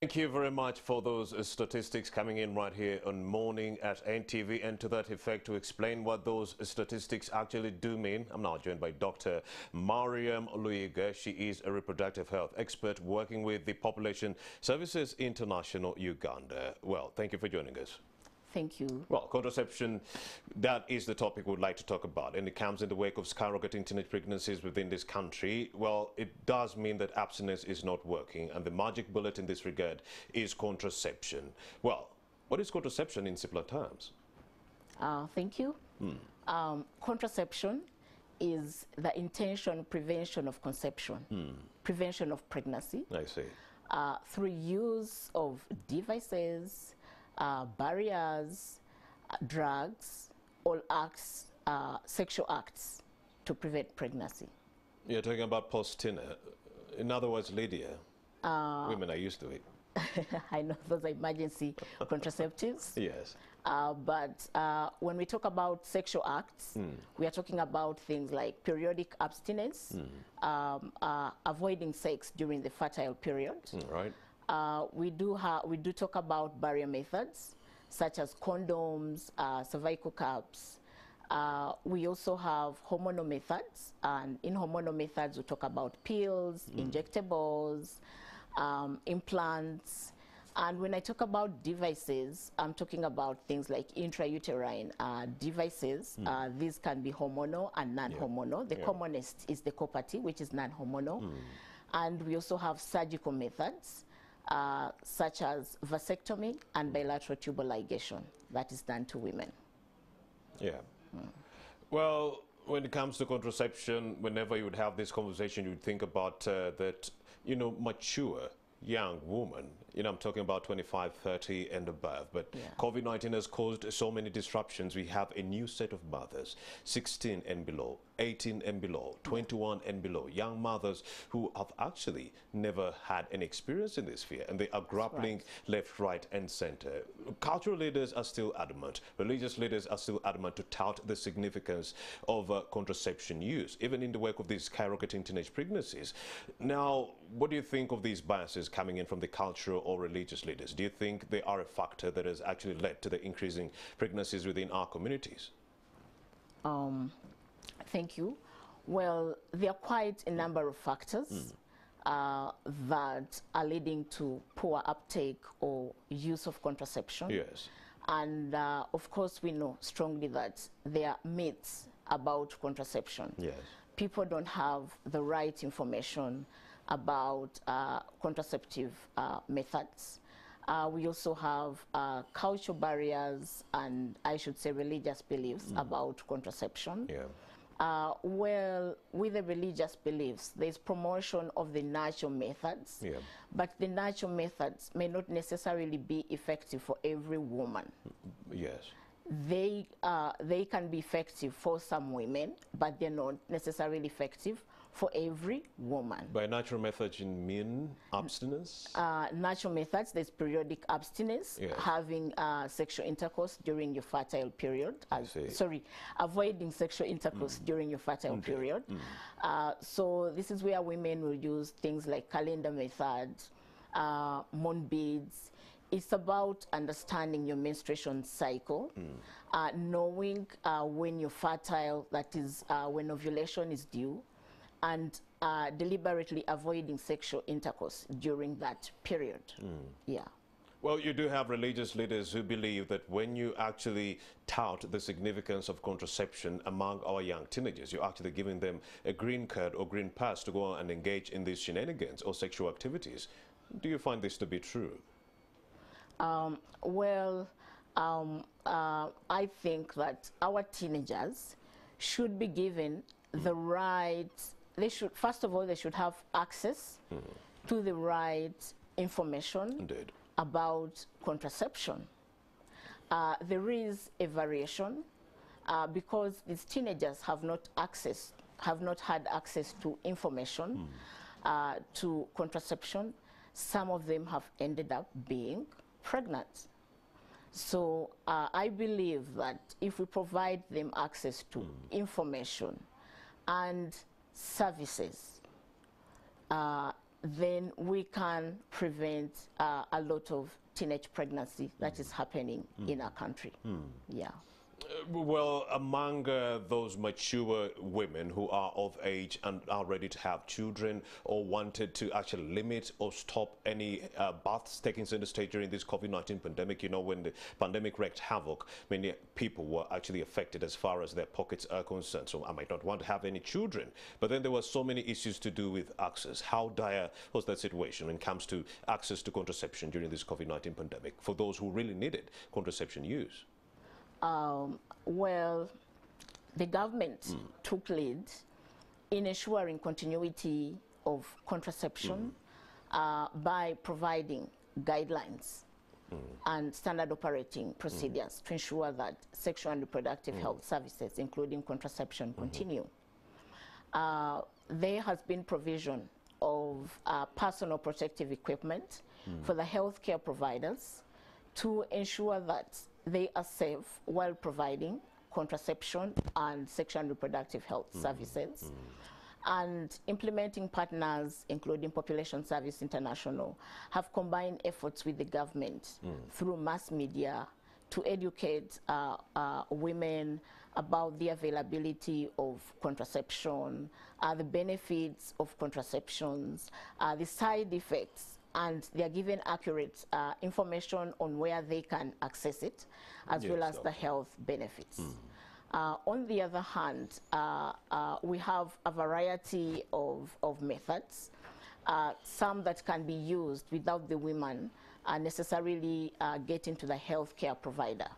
Thank you very much for those statistics coming in right here on Morning at NTV, and to that effect, to explain what those statistics actually do mean, I'm now joined by Dr. Mariam Luiga. She is a reproductive health expert working with the Population Services International Uganda. Well, thank you for joining us. Thank you. Well, contraception, that is the topic we'd like to talk about, and it comes in the wake of skyrocketing teenage pregnancies within this country. Well, it does mean that abstinence is not working, and the magic bullet in this regard is contraception. Well, what is contraception in simpler terms? Thank you. Contraception is the intention, prevention of conception, prevention of pregnancy. I see. Through use of devices, barriers, drugs, all acts, sexual acts to prevent pregnancy. You're talking about post-dinner. In other words, Lydia, women are used to it. I know those are emergency contraceptives. Yes. But when we talk about sexual acts, we are talking about things like periodic abstinence, avoiding sex during the fertile period. Right. We do talk about barrier methods such as condoms, cervical caps. We also have hormonal methods, and in hormonal methods we talk about pills, injectables, implants. And when I talk about devices, I'm talking about things like intrauterine devices. These can be hormonal and non-hormonal. The commonest is the copper-T, which is non-hormonal. And we also have surgical methods, such as vasectomy and bilateral tubal ligation that is done to women. Yeah. Well, when it comes to contraception, whenever you would have this conversation, you would think about that, mature young woman. I'm talking about 25, 30 and above. But COVID-19 has caused so many disruptions. We have a new set of mothers, 16 and below, 18 and below, 21 and below, young mothers who have actually never had any experience in this sphere, and they are grappling left, right and center. Cultural leaders are still adamant. Religious leaders are still adamant to tout the significance of contraception use, even in the wake of these skyrocketing teenage pregnancies. Now, what do you think of these biases coming in from the cultural or religious leaders? Do you think they are a factor that has actually led to the increasing pregnancies within our communities? Thank you. Well, there are quite a number of factors that are leading to poor uptake or use of contraception. Yes. And of course, we know strongly that there are myths about contraception. Yes. People don't have the right information about contraceptive methods. We also have cultural barriers and, I should say, religious beliefs about contraception. Yeah. Well, with the religious beliefs, there's promotion of the natural methods, but the natural methods may not necessarily be effective for every woman. Yes. They can be effective for some women, but they're not necessarily effective for every woman. By natural methods, you mean abstinence? Natural methods, there's periodic abstinence, having sexual intercourse during your fertile period. Avoiding sexual intercourse during your fertile period. So this is where women will use things like calendar methods, moon beads. It's about understanding your menstruation cycle, knowing when you're fertile, that is when ovulation is due, and deliberately avoiding sexual intercourse during that period. Yeah. Well, you do have religious leaders who believe that when you actually tout the significance of contraception among our young teenagers, you're actually giving them a green card or green pass to go on and engage in these shenanigans or sexual activities. Do you find this to be true? Well, I think that our teenagers should be given the right. First of all, they should have access to the right information about contraception. There is a variation because these teenagers have not had access to information to contraception. Some of them have ended up being pregnant. So I believe that if we provide them access to information and services, then we can prevent a lot of teenage pregnancy that is happening in our country. Yeah. Well, among those mature women who are of age and are ready to have children or wanted to actually limit or stop any births taking center stage during this COVID-19 pandemic, you know, when the pandemic wreaked havoc, many people were actually affected as far as their pockets are concerned. So I might not want to have any children. But then there were so many issues to do with access. How dire was that situation when it comes to access to contraception during this COVID-19 pandemic for those who really needed contraception use? Well, the government took lead in ensuring continuity of contraception by providing guidelines and standard operating procedures to ensure that sexual and reproductive health services, including contraception, continue. There has been provision of personal protective equipment for the healthcare providers to ensure that they are safe while providing contraception and sexual and reproductive health services. And implementing partners, including Population Service International, have combined efforts with the government through mass media to educate women about the availability of contraception, the benefits of contraceptions, the side effects, and they are given accurate information on where they can access it, as well as the health benefits. On the other hand, we have a variety of methods, some that can be used without the women necessarily getting to the healthcare provider.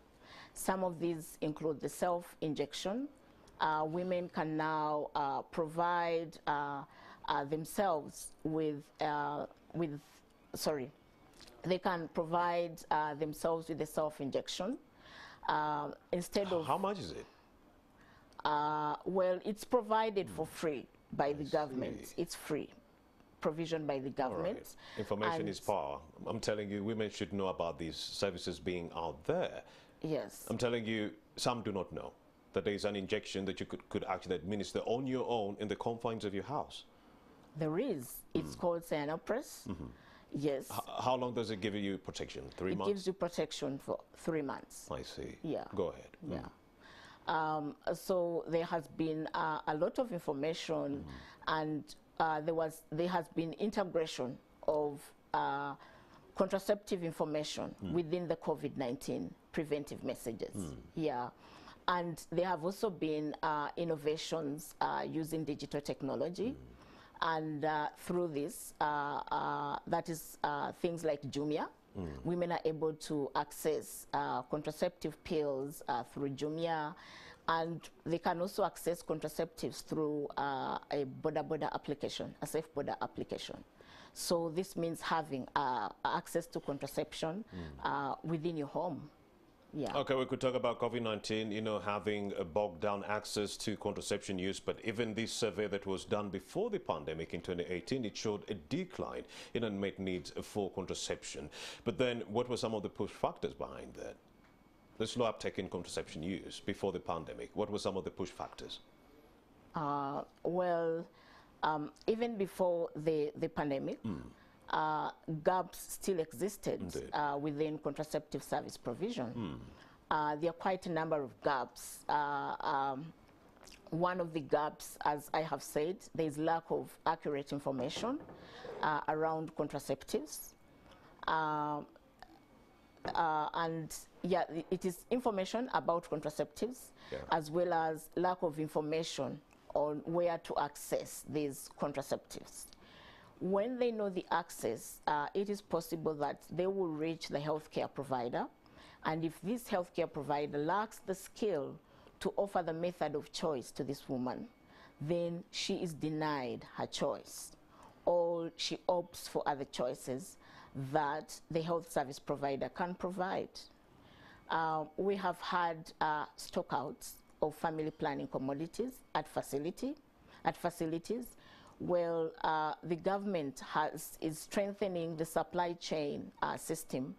Some of these include the self-injection. Women can now provide themselves they can provide themselves with a self-injection instead of... How much is it? Well, it's provided for free by the government. It's free, provision by the government. Right. Information is power. I'm telling you, women should know about these services being out there. Yes. I'm telling you, some do not know that there is an injection that you could actually administer on your own in the confines of your house. There is. It's called Cyanopress. Yes. How long does it give you protection? 3 months? It gives you protection for 3 months. I see. Yeah. Go ahead. Yeah. So there has been a lot of information, and there has been integration of contraceptive information within the COVID-19 preventive messages. Yeah. And there have also been innovations using digital technology. And through this, that is things like Jumia. Women are able to access contraceptive pills through Jumia, and they can also access contraceptives through a border application, a safe border application. So this means having access to contraception within your home. Yeah. Okay, we could talk about COVID-19, you know, having a bogged down access to contraception use, but even this survey that was done before the pandemic in 2018, it showed a decline in unmet needs for contraception. But then what were some of the push factors behind that? The slow uptake in contraception use before the pandemic, what were some of the push factors? Well, even before the pandemic, gaps still existed within contraceptive service provision. There are quite a number of gaps. One of the gaps, as I have said, there is lack of accurate information around contraceptives. And yeah, it is information about contraceptives, as well as lack of information on where to access these contraceptives. When they know the access, it is possible that they will reach the healthcare provider, and if this healthcare provider lacks the skill to offer the method of choice to this woman, then she is denied her choice, or she opts for other choices that the health service provider can provide. We have had stockouts of family planning commodities at facilities. Well, the government is strengthening the supply chain system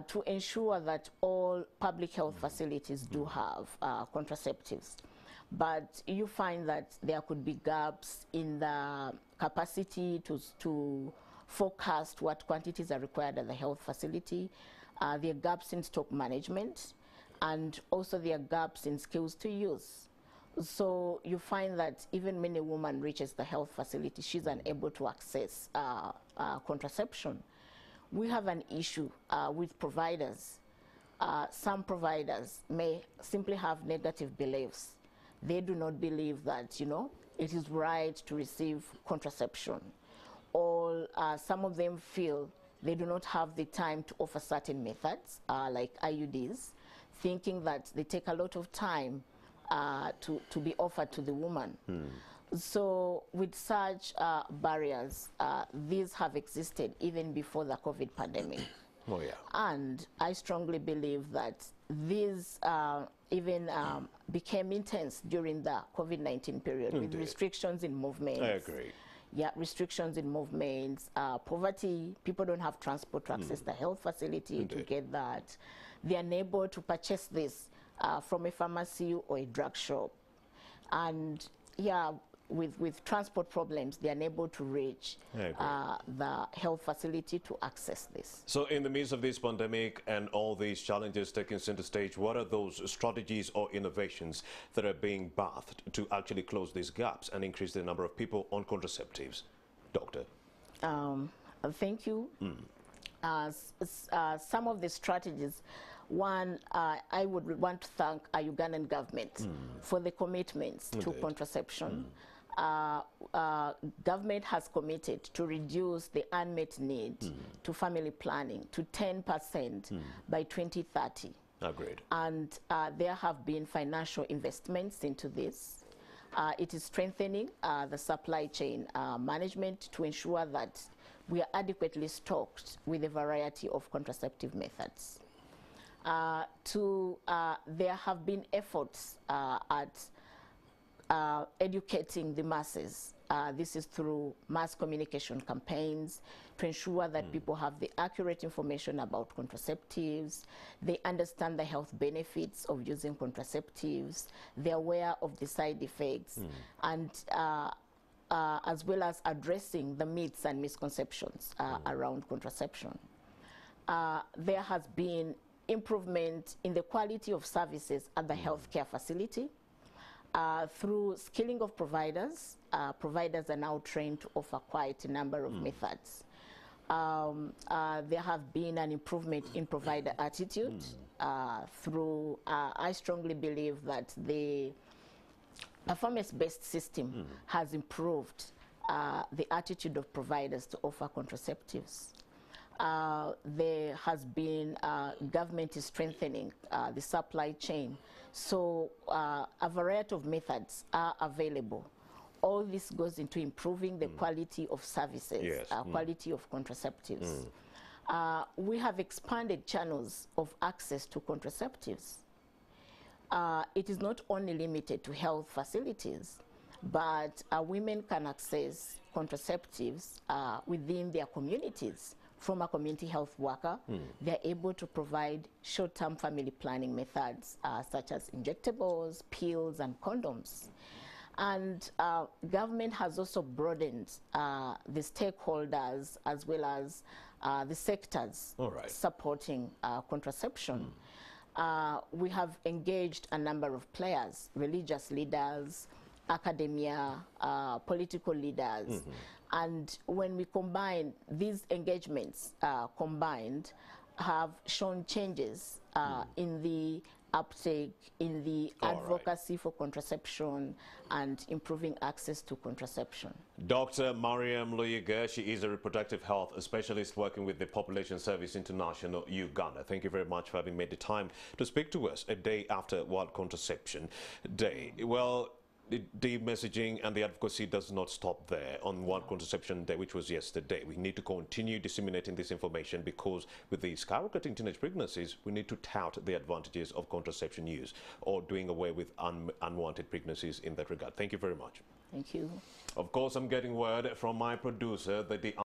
to ensure that all public health facilities do have contraceptives. But you find that there could be gaps in the capacity to forecast what quantities are required at the health facility. There are gaps in stock management, and also there are gaps in skills to use. So you find that even when a woman reaches the health facility, she's unable to access contraception. We have an issue with providers. Some providers may simply have negative beliefs. They do not believe that, it is right to receive contraception. Or some of them feel they do not have the time to offer certain methods, like IUDs, thinking that they take a lot of time to be offered to the woman. So with such barriers, these have existed even before the COVID pandemic. Oh, yeah. And I strongly believe that these even became intense during the COVID-19 period. Indeed. With restrictions in movements. I agree. Yeah, restrictions in movements, poverty, people don't have transport to access the health facility. Indeed. To get that. They are unable to purchase this from a pharmacy or a drug shop. And yeah, with transport problems, they are unable to reach the health facility to access this. So in the midst of this pandemic and all these challenges taking center stage, what are those strategies or innovations that are being bathed to actually close these gaps and increase the number of people on contraceptives? Doctor. Thank you. Some of the strategies, one, I would want to thank our Ugandan government for the commitments to contraception. Government has committed to reduce the unmet need to family planning to 10% by 2030. Agreed. And there have been financial investments into this. It is strengthening the supply chain management to ensure that we are adequately stocked with a variety of contraceptive methods. There have been efforts at educating the masses. This is through mass communication campaigns to ensure that people have the accurate information about contraceptives. They understand the health benefits of using contraceptives. They're aware of the side effects, and as well as addressing the myths and misconceptions around contraception. There has been improvement in the quality of services at the healthcare facility. Through skilling of providers, providers are now trained to offer quite a number of methods. There have been an improvement in provider attitude through, I strongly believe that the performance-based system has improved the attitude of providers to offer contraceptives. There has been, government is strengthening the supply chain. So a variety of methods are available. All this goes into improving the quality of services, quality of contraceptives. We have expanded channels of access to contraceptives. It is not only limited to health facilities, but women can access contraceptives within their communities. From a community health worker, they're able to provide short-term family planning methods such as injectables, pills, and condoms. And government has also broadened the stakeholders as well as the sectors supporting contraception. We have engaged a number of players, religious leaders, academia, political leaders. And when we combine these engagements, combined, have shown changes in the uptake, in the advocacy for contraception, and improving access to contraception. Dr. Mariam Loyiga, she is a reproductive health specialist working with the Population Service International, Uganda. Thank you very much for having made the time to speak to us a day after World Contraception Day. Well, the messaging and the advocacy does not stop there on World Contraception Day, which was yesterday. We need to continue disseminating this information because with the skyrocketing teenage pregnancies, we need to tout the advantages of contraception use or doing away with unwanted pregnancies in that regard. Thank you very much. Thank you. Of course, I'm getting word from my producer that the